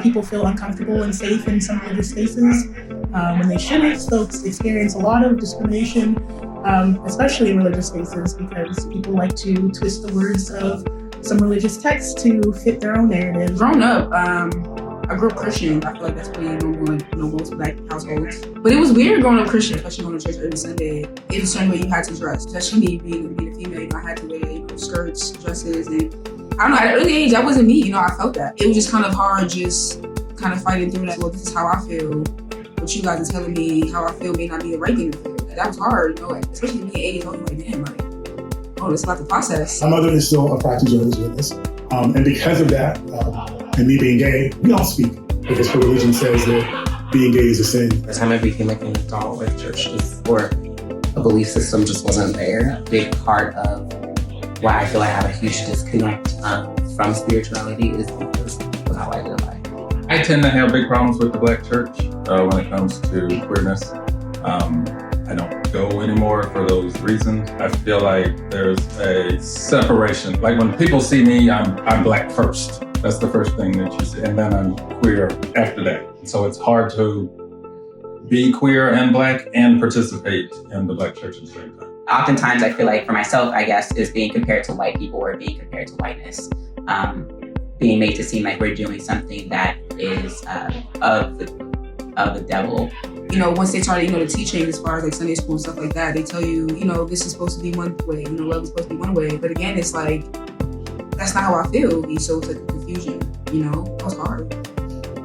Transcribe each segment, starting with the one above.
People feel uncomfortable and safe in some religious spaces when they shouldn't. Folks experience a lot of discrimination, especially in religious spaces, because people like to twist the words of some religious texts to fit their own narrative. Growing up, I grew up Christian. I feel like that's pretty normal in most Black households. But it was weird growing up Christian, especially going to church every Sunday. In a certain way, you had to dress, especially me being a female. I had to wear skirts, dresses, and I don't know. At an early age, that wasn't me. I felt that. It was just kind of hard, just kind of fighting through that. Well, this is how I feel. What you guys are telling me, how I feel may not be the right thing to feel. And that was hard, especially me at 8 years old. Like, damn, oh, it's a lot to process. My mother is still a practicing Jehovah's Witness, and because of that, and me being gay, we all speak because her religion says that being gay is a sin. By the time I became like an adult, like church just, or a belief system just wasn't there. A big part of why I feel I have a huge disconnect from spirituality is because of how I identify. I tend to have big problems with the Black church when it comes to queerness. I don't go anymore for those reasons. I feel like there's a separation. Like when people see me, I'm Black first. That's the first thing that you see. And then I'm queer after that. So it's hard to be queer and Black and participate in the Black church at the same time. Oftentimes I feel like for myself, I guess, is being compared to white people or being compared to whiteness. Being made to seem like we're doing something that is of the devil. Once they started, the teaching as far as like Sunday school and stuff like that, they tell you, this is supposed to be one way, love is supposed to be one way. But again, it's like, that's not how I feel. So it's like a confusion, it was hard.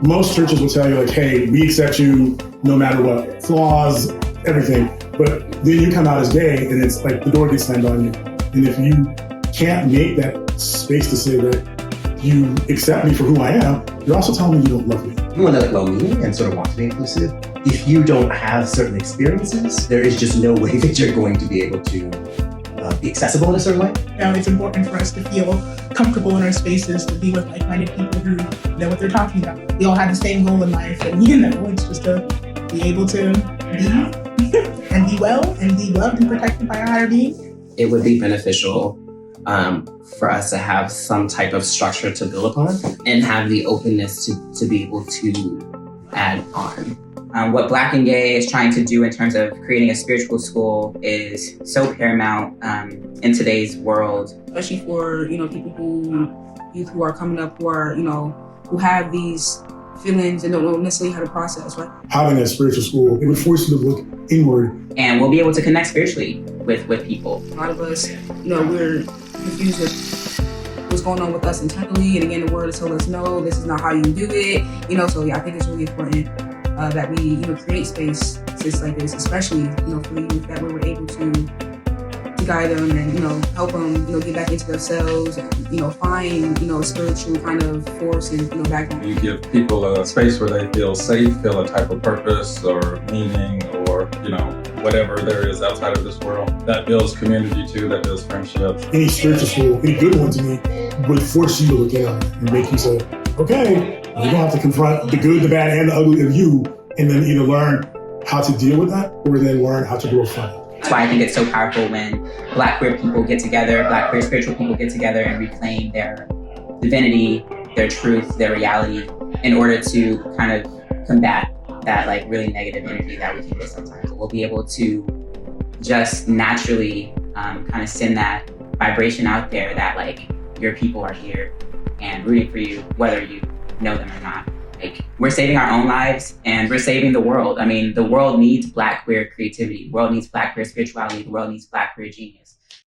Most churches will tell you like, hey, we accept you no matter what, flaws, everything. But then you come out as gay and it's like the door gets slammed on you. And if you can't make that space to say that you accept me for who I am, you're also telling me you don't love me. You want to let go of me and sort of want to be inclusive. If you don't have certain experiences, there is just no way that you're going to be able to be accessible in a certain way. It's important for us to feel comfortable in our spaces, to be with like-minded people who know what they're talking about. We all have the same goal in life, and it's just to be able to be and be well and be loved and protected by a higher being. It would be beneficial for us to have some type of structure to build upon and have the openness to be able to add on. What Black and Gay is trying to do in terms of creating a spiritual school is so paramount in today's world. Especially for, people who are coming up, who are, who have these feelings and don't know necessarily how to process, right? Having a spiritual school, it would force you to look inward. And we'll be able to connect spiritually with people. A lot of us, we're confused with what's going on with us internally. And again, the word has told us, no, this is not how you do it. So yeah, I think it's really important that we, create spaces like this, especially, for the youth, that we were able to guide them and, help them, get back into themselves and, find, a spiritual kind of force and, backbone. You give people a space where they feel safe, feel a type of purpose or meaning or, whatever there is outside of this world. That builds community too, that builds friendships. Any spiritual school, any good one to me, would force you to look inward and make you say, okay, you're gonna have to confront the good, the bad, and the ugly of you, and then either learn how to deal with that or then learn how to grow from it. That's why I think it's so powerful when Black queer people get together, Black queer spiritual people get together and reclaim their divinity, their truth, their reality, in order to kind of combat that like really negative energy that we can get sometimes. We'll be able to just naturally kind of send that vibration out there that like your people are here and rooting for you, whether you know them or not. Like, we're saving our own lives and we're saving the world. I mean, the world needs Black queer creativity. The world needs Black queer spirituality. The world needs Black queer genius.